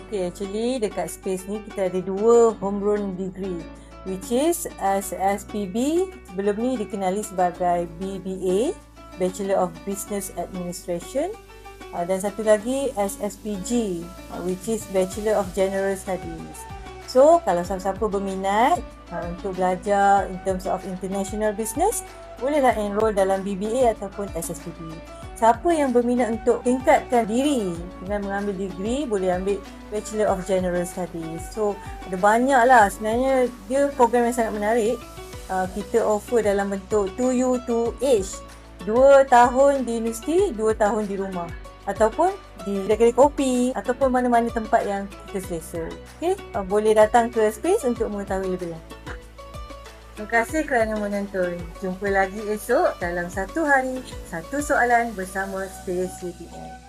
Okay, actually dekat Space ni kita ada 2 homegrown degree, which is SSPB, sebelum ni dikenali sebagai BBA, Bachelor of Business Administration, dan satu lagi SSPG, which is Bachelor of General Studies. So, kalau siapa-siapa berminat untuk belajar in terms of international business, bolehlah enroll dalam BBA ataupun SSPB. Siapa yang berminat untuk tingkatkan diri dengan mengambil degree, boleh ambil Bachelor of General Studies. So, ada banyak lah. Sebenarnya, dia program yang sangat menarik. Kita offer dalam bentuk 2U 2H. 2 tahun di universiti, 2 tahun di rumah. Ataupun di kedai kopi ataupun mana-mana tempat yang kita selesa. Okay? Boleh datang ke Space untuk mengetahui lebih lanjut. Terima kasih kerana menonton. Jumpa lagi esok dalam satu hari, satu soalan bersama Space UTM.